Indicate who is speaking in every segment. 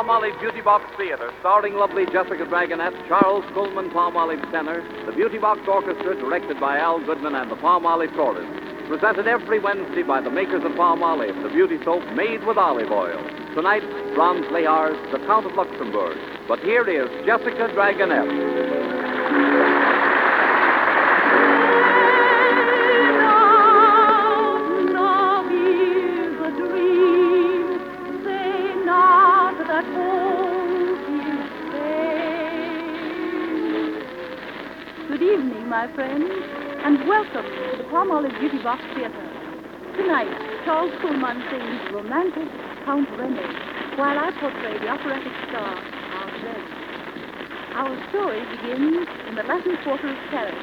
Speaker 1: Palmolive Beauty Box Theater, starring lovely Jessica Dragonette, Charles KULLMANN, Palmolive tenor, the Beauty Box Orchestra, directed by Al Goodman, and the Palmolive Chorus. Presented every Wednesday by the makers of Palmolive, the beauty soap made with olive oil. Tonight, Franz Lehar's The Count of Luxembourg. But here is Jessica Dragonette.
Speaker 2: Good evening, my friends, and welcome to the Palmolive Beauty Box Theater. Tonight, Charles KULLMANN sings romantic Count Rene, while I portray the operatic star, Arlette. Our story begins in the Latin Quarter of Paris.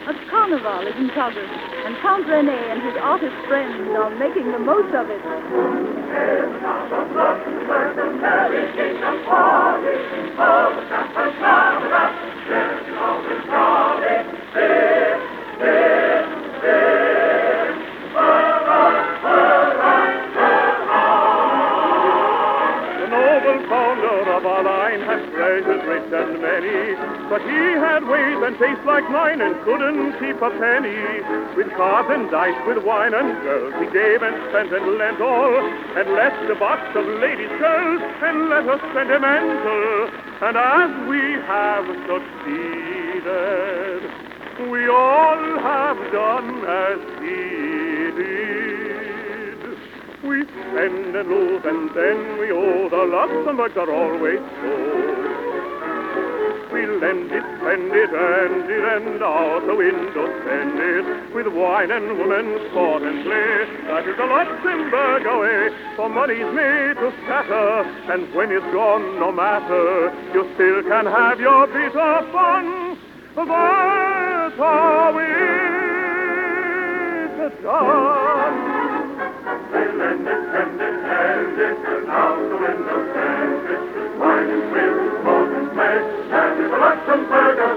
Speaker 2: A carnival is in progress, and Count Rene and his artist friends are making the most of it.
Speaker 3: Rich and many, but he had ways and tastes like mine and couldn't keep a penny. With cards and dice, with wine and girls, he gave and spent and lent all, and left a box of ladies' curls, and let us sentimental. And as we have succeeded, we all have done as he did. We spend and lose and then we owe. The Luxembourgs are always so. We lend it, spend it, and out the window send it. With wine and women, sport and play, that is the Luxembourg away. For money's made to scatter, and when it's gone, no matter, you still can have your bit of fun. That's how it's done. We lend it, spend it, and out the window send it. With wine and will, sport and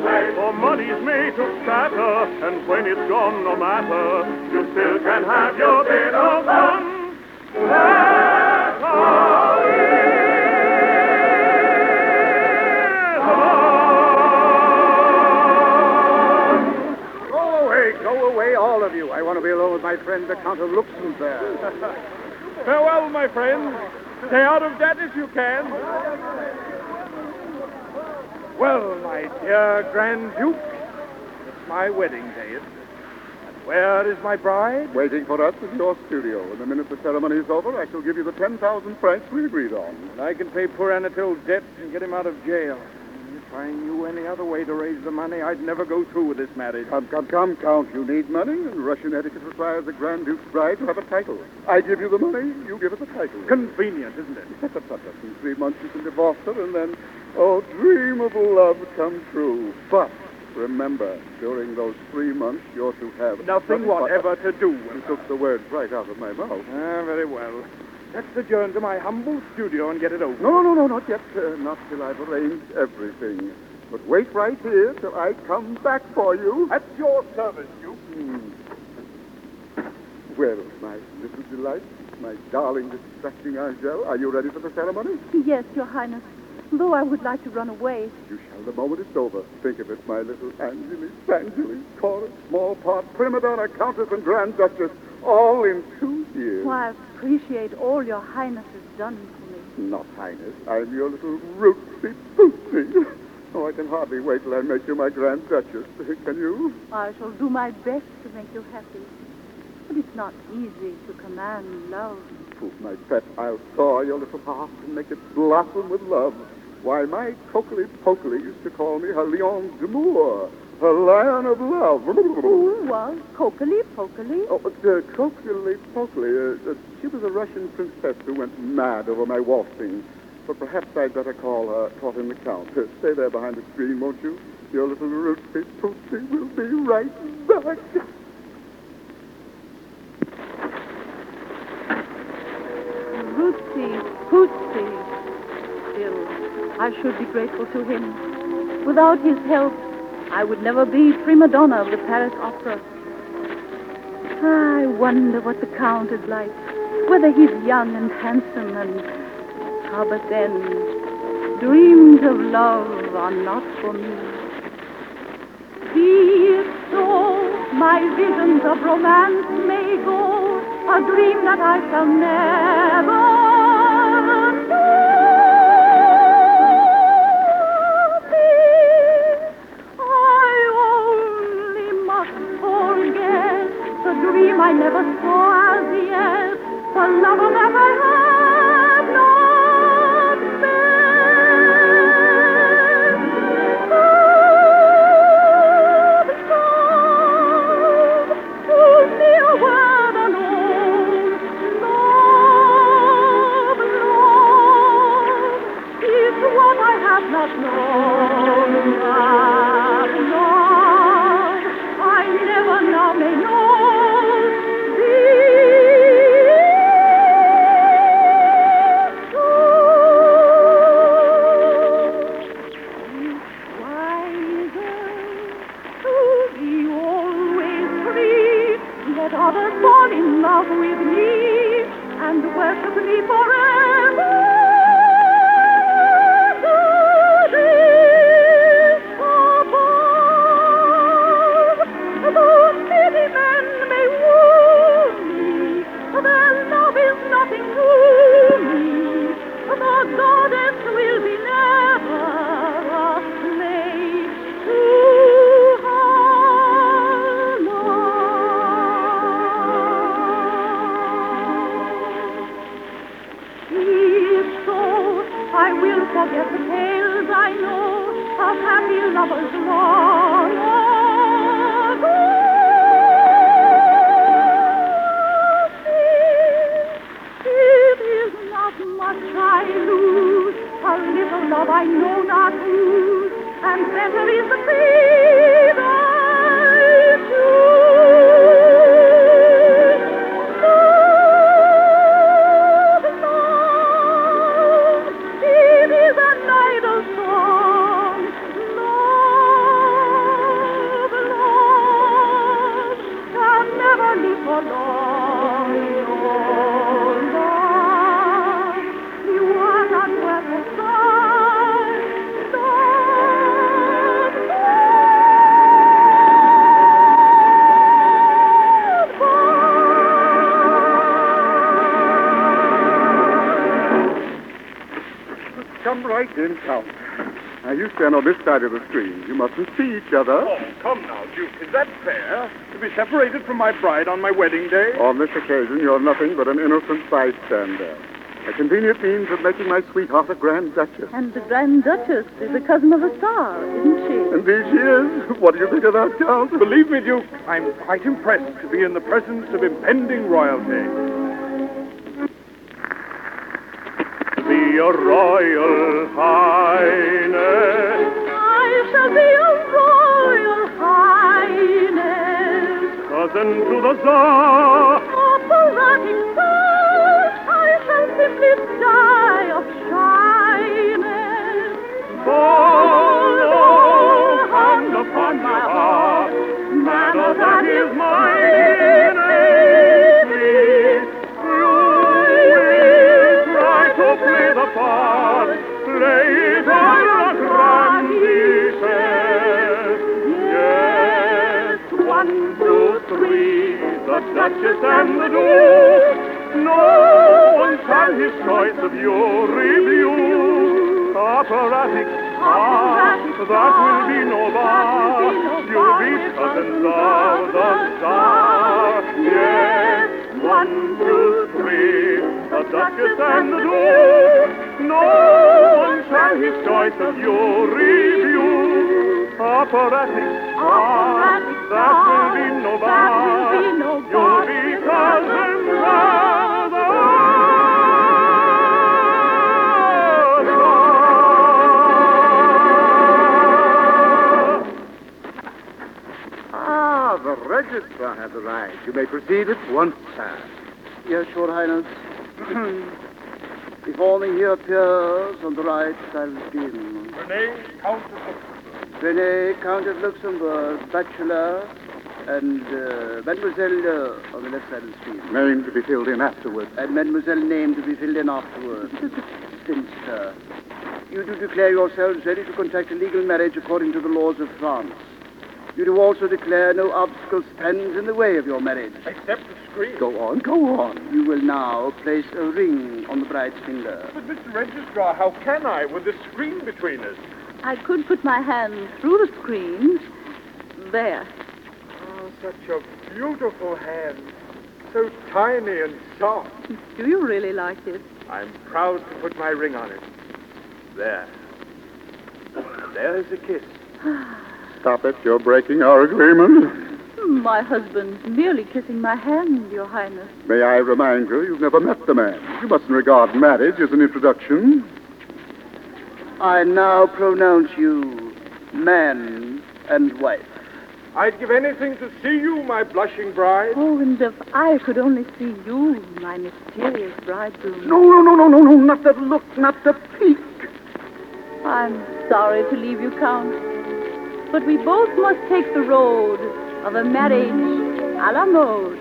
Speaker 3: play, for money's made to scatter, and when it's gone, no matter, you still can have your bit of fun. That's how it's done.
Speaker 4: Go away, all of you. I want to be alone with my friend, the Count of Luxembourg.
Speaker 3: Farewell, my friends. Stay out of debt if you can.
Speaker 4: Well, my dear Grand Duke, it's my wedding day, isn't it? And where is my bride?
Speaker 5: Waiting for us in your studio. And the minute the ceremony is over, I shall give you the 10,000 francs we agreed on.
Speaker 4: And I can pay poor Anatole's debt and get him out of jail. If I knew any other way to raise the money, I'd never go through with this marriage.
Speaker 5: Come, Count. You need money, and Russian etiquette requires the Grand Duke's bride to have a title. I give you the money, you give us a title.
Speaker 4: Convenient, isn't it?
Speaker 5: In 3 months you can divorce her, and then, dream of love come true. But remember, during those 3 months, you're to have
Speaker 4: nothing whatever to do.
Speaker 5: You took the words right out of my mouth.
Speaker 4: Very well. Let's adjourn to my humble studio and get it over.
Speaker 5: No, not yet. Not till I've arranged everything. But wait right here till I come back for you.
Speaker 4: At your service, Duke.
Speaker 5: Well, my little delight, my darling distracting Angel, are you ready for the ceremony?
Speaker 2: Yes, Your Highness. Though I would like to run away.
Speaker 5: You shall the moment it's over. Think of it, my little Angelis, chorus, small part, prima donna, countess, and grand duchess, all in 2 years.
Speaker 2: Why, I appreciate all Your Highness has done for me.
Speaker 5: Not Highness. I'm your little rootsy pootsy. Oh, I can hardly wait till I make you my grand duchess. Can you?
Speaker 2: I shall do my best to make you happy. But it's not easy to command love.
Speaker 5: Oh, my pet, I'll thaw your little heart and make it blossom with love. Why, my Coakley Pokley used to call me her Lion d'Amour, her Lion of Love.
Speaker 2: Who was Coakley Pokley?
Speaker 5: Oh, Coakley Pokley. She was a Russian princess who went mad over my waltzing. But perhaps I'd better call her Tortin the Count. Stay there behind the screen, won't you? Your little rootsy pootsy will be right back.
Speaker 2: Rootsy Pootsy. Still, I should be grateful to him. Without his help, I would never be prima donna of the Paris Opera. I wonder what the Count is like. Whether he's young and handsome and... but then, dreams of love are not for me. Be it so, my visions of romance may go, a dream that I shall never be. I only must forget the dream I never saw as yet, the lover that I have not met. Love, to me a word alone. Love is what I have not known. Love, I never now may know. Let others fall in love with me and worship me forever. To this above, though many men may woo me, their love is nothing to me. The goddess will be never a slave to her love. If so, I will forget the tales I know of happy lovers long ago. It is not much I lose, a little love I know not whose, and better is the fate I choose. Love, it is an idle song. Love can never live for long. Oh, love, you are not worth a sigh.
Speaker 5: Come right in, Count. Now, you stand on this side of the screen. You mustn't see each other.
Speaker 4: Oh, come now, Duke. Is that fair? To be separated from my bride on my wedding day?
Speaker 5: On this occasion, you're nothing but an innocent bystander. A convenient means of making my sweetheart a Grand Duchess.
Speaker 2: And the Grand Duchess is a cousin of the star, isn't she?
Speaker 5: Indeed she is. What do you think of that, Count?
Speaker 4: Believe me, Duke, I'm quite impressed to be in the presence of impending royalty.
Speaker 3: Be a royal highness,
Speaker 2: I shall be a royal highness.
Speaker 3: cousin to the Tsar.
Speaker 2: Operatic star, I shall simply die of shyness.
Speaker 3: Follow, hand upon my heart, manner that is mine innately. You will try to play the part, play it on a grandisses. Yes, 1, 2, 3, the Duchess and the Duke. No one shall his choice of you review. Operatic star, that will be no bar. You'll be cousins of the Tsar. Yes, 1, 2, 3, the Duchess and the Duke. No one shall his choice of you review. Operatic star, that will be no bar. You'll be cousins of the
Speaker 5: The registrar has arrived. You may proceed at once, sir.
Speaker 6: Yes, Your Highness. Before me here appears on the right side of the screen
Speaker 4: Renee, Count of Luxembourg.
Speaker 6: Rene, Count of Luxembourg, bachelor, and Mademoiselle on the left side of the screen.
Speaker 5: Name to be filled in afterwards.
Speaker 6: And Mademoiselle name to be filled in afterwards. Spinster. you do declare yourselves ready to contract a legal marriage according to the laws of France. You do also declare no obstacle stands in the way of your marriage.
Speaker 4: Except the screen.
Speaker 5: Go on, go on.
Speaker 6: You will now place a ring on the bride's finger.
Speaker 4: But, Mr. Registrar, how can I with the screen between us?
Speaker 2: I could put my hand through the screen. There.
Speaker 4: Oh, such a beautiful hand. So tiny and soft.
Speaker 2: Do you really like it?
Speaker 4: I'm proud to put my ring on it. There. There's a kiss.
Speaker 5: Stop it. You're breaking our agreement.
Speaker 2: My husband's merely kissing my hand, Your Highness.
Speaker 5: May I remind you, you've never met the man. You mustn't regard marriage as an introduction.
Speaker 6: I now pronounce you man and wife.
Speaker 4: I'd give anything to see you, my blushing bride.
Speaker 2: Oh, and if I could only see you, my mysterious bridegroom.
Speaker 5: No, not the look, not the peak.
Speaker 2: I'm sorry to leave you, Count. But we both must take the road of a marriage a la mode.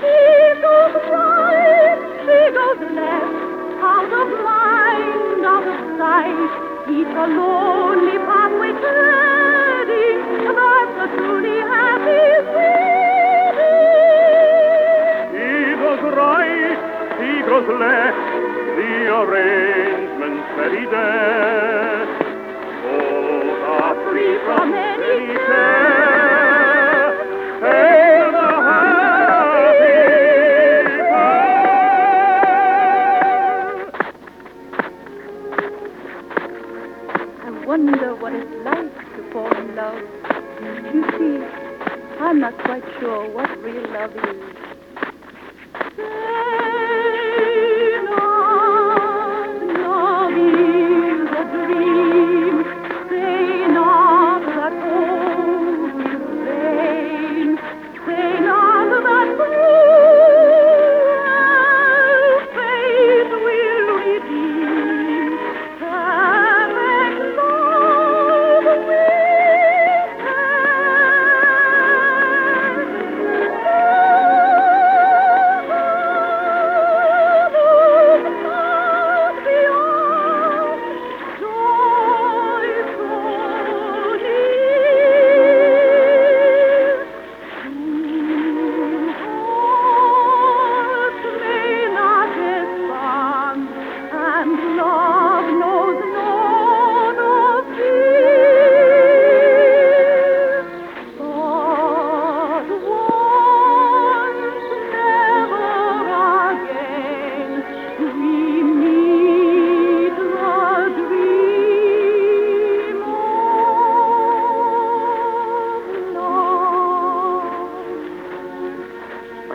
Speaker 2: She goes right, she goes left, out of mind, out of sight. Each a lonely pathway treading, that's a truly happy wedding.
Speaker 3: He goes right, he goes left, the arrangement's very dead. Both are free from any care, hail the happy
Speaker 2: I wonder what it's like to fall in love. You see, I'm not quite sure what real love is. Say not, love is a dream. Say not that hope is vain. Say not that cruel fate will redeem. Perfect love will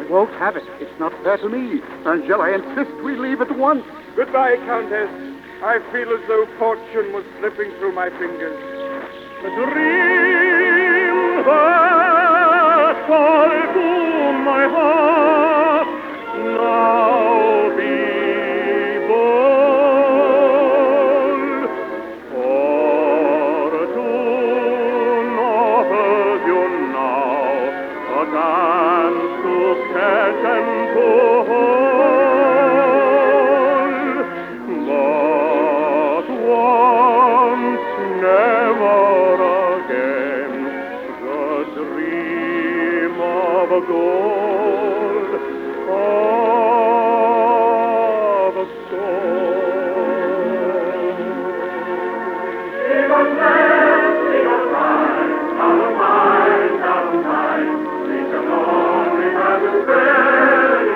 Speaker 5: Won't have it. It's not fair to me. Angel, I insist we leave at once.
Speaker 4: Goodbye, Countess. I feel as though fortune was slipping through my fingers.
Speaker 3: The dream that called to my heart now be bold. Fortune offers you now a dance to catch and to hold. But once, never again, the dream of gold, of gold. She goes left, she goes right, out of mind, out of sight. She can only have you ready,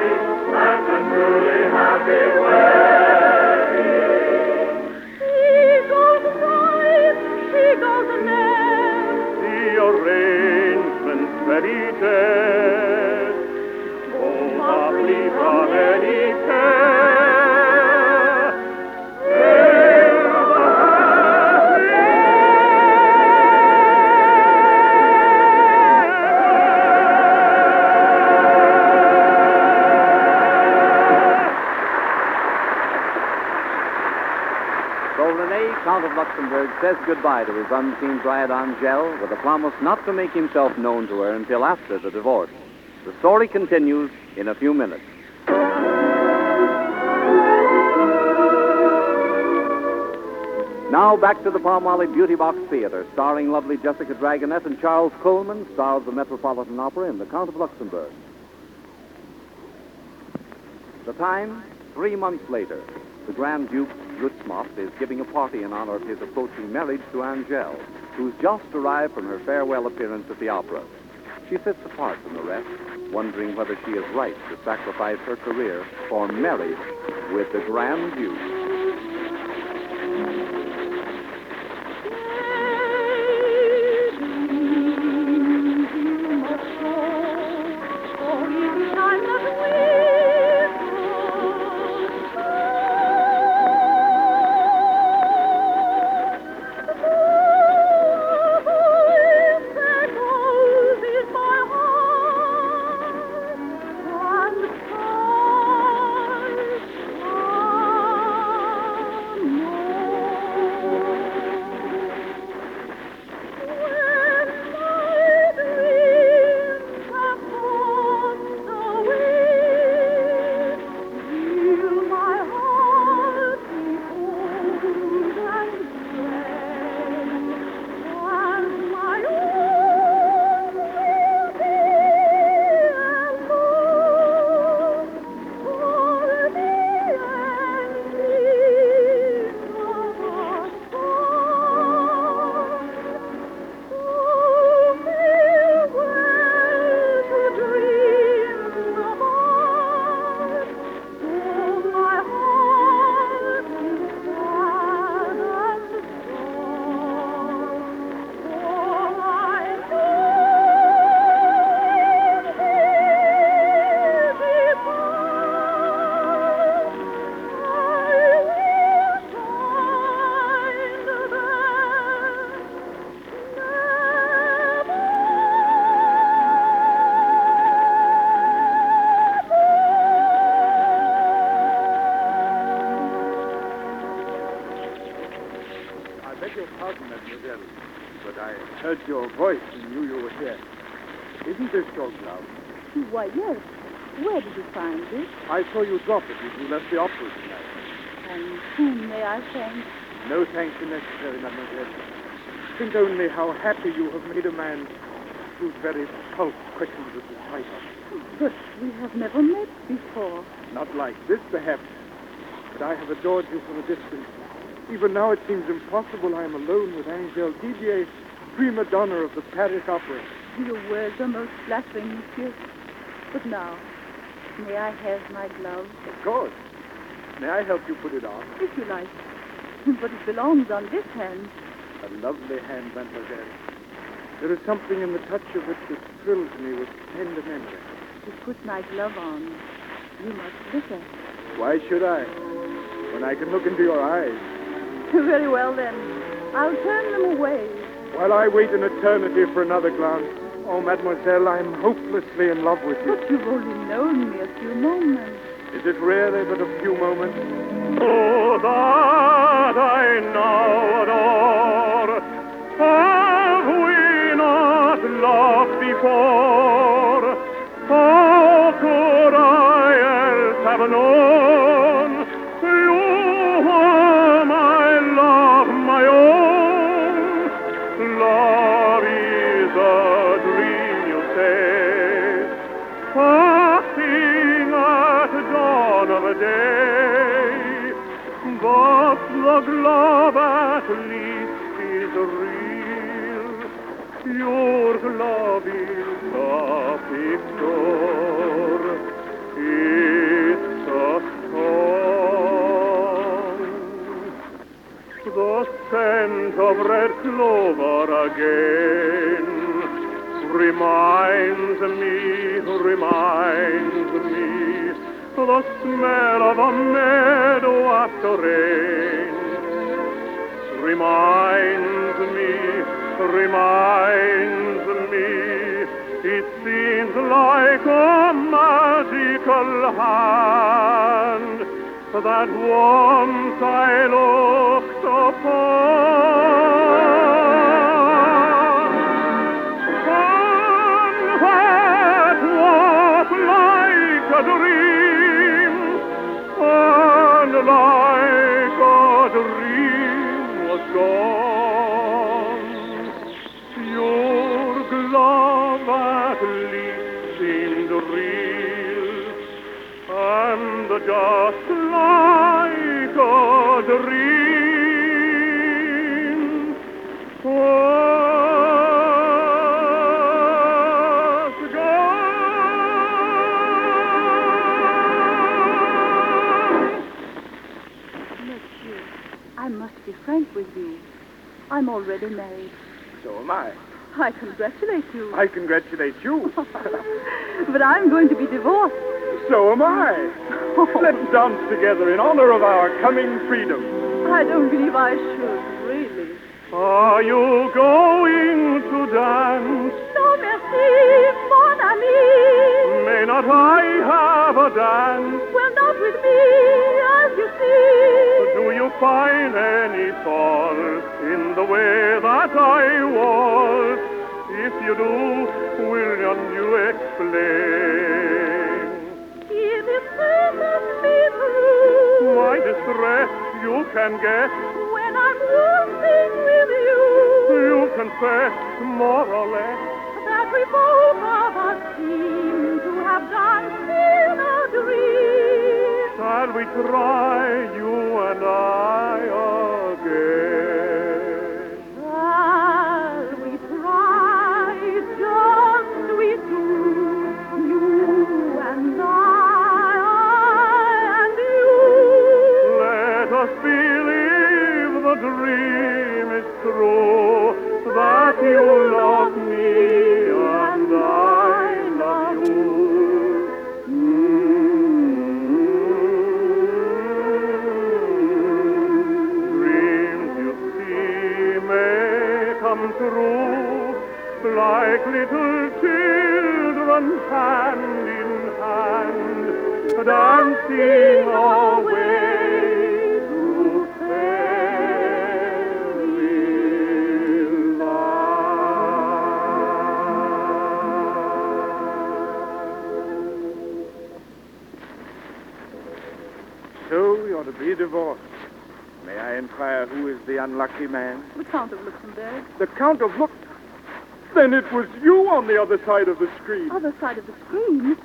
Speaker 3: that's a truly happy wedding.
Speaker 2: She goes right, she goes left.
Speaker 3: The arrangement's very dead. Both are free from any care. Hail the
Speaker 1: So Rene, Count of Luxembourg, says goodbye to his unseen bride Angèle with a promise not to make himself known to her until after the divorce. The story continues in a few minutes. Now back to the Palmolive Beauty Box Theater, starring lovely Jessica Dragonette and Charles Kullmann, star of the Metropolitan Opera in The Count of Luxembourg. The time, 3 months later. The Grand Duke Gutzmoff is giving a party in honor of his approaching marriage to Angèle, who's just arrived from her farewell appearance at the opera. She sits apart from the rest, wondering whether she is right to sacrifice her career for marriage with the Grand Duke.
Speaker 4: But I heard your voice and knew you were here. Isn't this your glove?
Speaker 2: Why, yes. Where did you find it?
Speaker 4: I saw you drop it as you left the opera tonight.
Speaker 2: And whom may I thank?
Speaker 4: No thanks are necessary, mademoiselle. Think only how happy you have made a man whose very pulse quickens at the sight of you.
Speaker 2: But we have never met before.
Speaker 4: Not like this, perhaps. But I have adored you from a distance. Even now it seems impossible I am alone with Angèle Didier, prima donna of the Paris Opera.
Speaker 2: Your words are most flattering, monsieur. But now, may I have my glove?
Speaker 4: Of course. May I help you put it on?
Speaker 2: If you like. But it belongs on this hand.
Speaker 4: A lovely hand, mademoiselle. There is something in the touch of it that thrills me with tender memory.
Speaker 2: To put my glove on, you must look at it.
Speaker 4: Why should I? When I can look into your eyes.
Speaker 2: Very well, then. I'll turn them away.
Speaker 4: While I wait an eternity for another glance. Oh, mademoiselle, I'm hopelessly in love with you.
Speaker 2: But you've only known me a few moments.
Speaker 4: Is it really but a few moments?
Speaker 3: Oh, that I now adore. Have we not loved before? How could I else have known? You are my love, my own. Love is a dream, you say, passing at dawn of day. But the glove at least is real. Your glove is a picture. It's a song. The scent of red clover again reminds me the smell of a meadow after rain. Reminds me, it seems like a magical hand that once I looked upon. And that was like a dream, and like a dream was at least seemed real, and just like a dream was gone.
Speaker 2: Monsieur, I must be frank with you. I'm already married.
Speaker 4: So am I.
Speaker 2: I congratulate you.
Speaker 4: I congratulate you.
Speaker 2: But I'm going to be divorced.
Speaker 4: So am I. Let's dance together in honor of our coming freedom.
Speaker 2: I don't believe I should, really.
Speaker 3: Are you going to dance?
Speaker 2: No, merci, mon ami.
Speaker 3: May not I have a dance?
Speaker 2: Well, not with me, as you see.
Speaker 3: Do you find any fault in the way that I was? If you do, will you explain?
Speaker 2: It is perfectly true.
Speaker 3: My distress you can guess.
Speaker 2: When I'm waltzing with you,
Speaker 3: You confess more or less.
Speaker 2: that we both of us seem to have danced in a dream.
Speaker 3: Shall we try, you and I again?
Speaker 2: Shall we try, just we two, you and I and you?
Speaker 3: Let us believe the dream is true, that you love me and I love you. Dreams you see may come true, like little children hand in hand, dancing away to fairy land.
Speaker 4: So you're to be divorced. May I inquire who is the unlucky man?
Speaker 2: The Count of Luxembourg.
Speaker 4: The Count of Lux. Then it was you on the other side of the screen.
Speaker 2: Other side of the screen?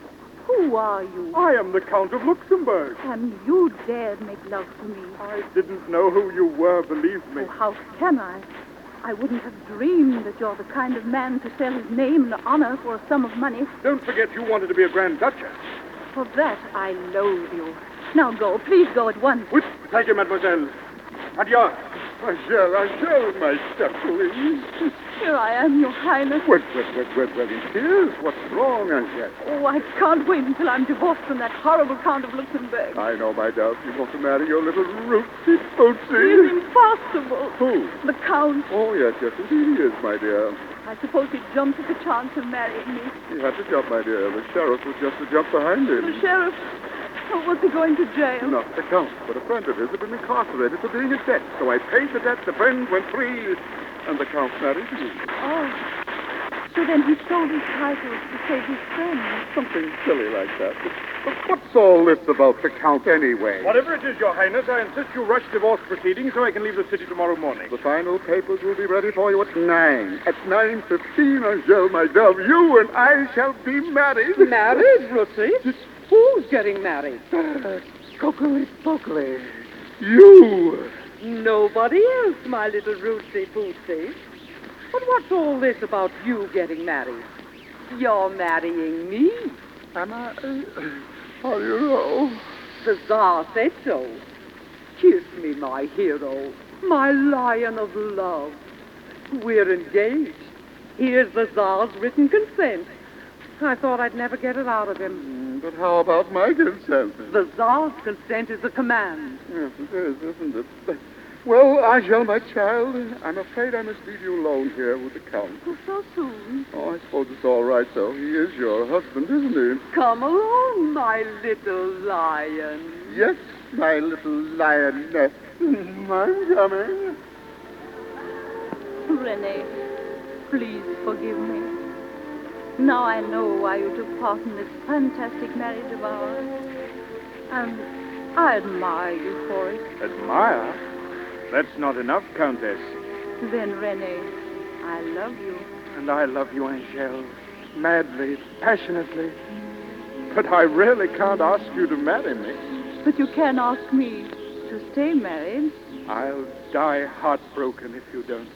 Speaker 2: Who are you?
Speaker 4: I am the Count of Luxembourg.
Speaker 2: And you dared make love to me.
Speaker 4: I didn't know who you were, believe me.
Speaker 2: Oh, how can I? I wouldn't have dreamed that you're the kind of man to sell his name and honor for a sum of money.
Speaker 4: Don't forget you wanted to be a Grand Duchess.
Speaker 2: For that, I loathe you. Now go. Please go at once.
Speaker 4: Which? Thank you, mademoiselle. Adieu.
Speaker 5: Angel, my step, please.
Speaker 2: Here I am, Your Highness.
Speaker 5: Well, it is. What's wrong, Angel?
Speaker 2: Oh, I can't wait until I'm divorced from that horrible Count of Luxembourg.
Speaker 5: I know, my dove. You want to marry your little rootsy
Speaker 2: It
Speaker 5: bootsy.
Speaker 2: is impossible.
Speaker 5: Who?
Speaker 2: The Count.
Speaker 5: Oh, yes, indeed he is, my dear.
Speaker 2: I suppose he jumped at the chance of marrying me.
Speaker 5: He had to jump, my dear. The sheriff was just to jump behind him.
Speaker 2: The sheriff. Oh, was he going to jail?
Speaker 5: Not the count, but a friend of his had been incarcerated for being in debt. So I paid the debt, the friend went free, and the count married me.
Speaker 2: Oh. So then he sold his titles to save his friend.
Speaker 5: Something silly like that. But what's all this about the count anyway?
Speaker 4: Whatever it is, Your Highness, I insist you rush divorce proceedings so I can leave the city tomorrow morning.
Speaker 5: The final papers will be ready for you at 9. At 9:15, Angel, my dove, you and I shall be married.
Speaker 7: Married, Lucy? Who's getting married?
Speaker 5: Coakley. You.
Speaker 7: Nobody else, my little rootsy bootsy. But what's all this about you getting married? You're marrying me.
Speaker 5: Am I? How do you know?
Speaker 7: The Tsar said so. Kiss me, my hero, my lion of love. We're engaged. Here's the Tsar's written consent. I thought I'd never get it out of him.
Speaker 5: But how about my consent?
Speaker 7: The Tsar's consent is a command.
Speaker 5: Yes, it is, isn't it? Well, Angel, my child, I'm afraid I must leave you alone here with the Count.
Speaker 2: Oh, so soon.
Speaker 5: Oh, I suppose it's all right, though. He is your husband, isn't he?
Speaker 7: Come along, my little lion.
Speaker 5: Yes, my little lioness. I'm coming.
Speaker 2: Renee, please forgive me. Now I know why you took part in this fantastic marriage of ours. And I admire you for it.
Speaker 4: Admire? That's not enough, Countess.
Speaker 2: Then, Renee, I love you.
Speaker 4: And I love you, Angel. madly, passionately. But I really can't ask you to marry me.
Speaker 2: But you can ask me to stay married.
Speaker 4: I'll die heartbroken if you don't.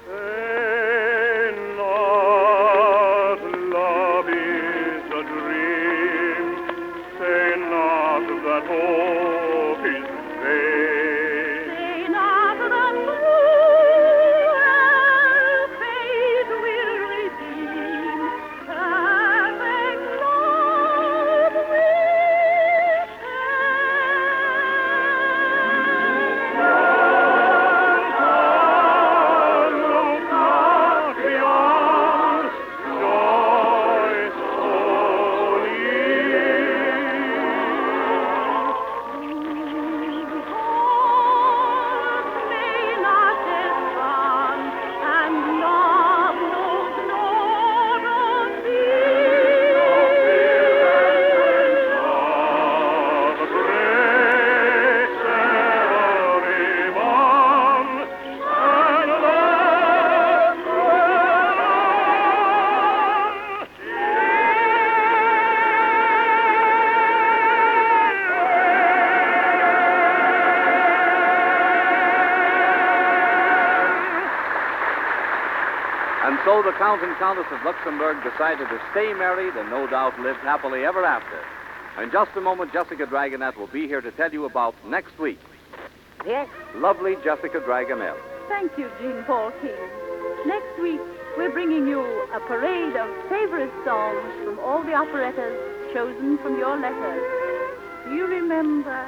Speaker 3: Say not love is a dream. Say not that hope is vain.
Speaker 2: Say not that cruel fate will redeem perfect love will
Speaker 3: Look not beyond, joy
Speaker 2: may not despond, and love knows not of
Speaker 3: the grace everyone, and that
Speaker 1: And so the Count and Countess of Luxembourg decided to stay married and no doubt lived happily ever after. In just a moment, Jessica Dragonette will be here to tell you about next week.
Speaker 2: Yes.
Speaker 1: Lovely Jessica Dragonette.
Speaker 2: Thank you, Jean Paul King. Next week, we're bringing you a parade of favorite songs from all the operettas chosen from your letters. Do you remember?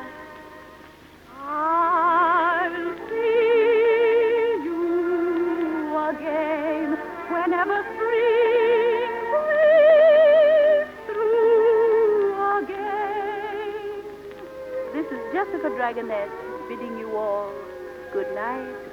Speaker 2: I'll see you again whenever spring breaks through again. This is Jessica Dragonette bidding you all good night.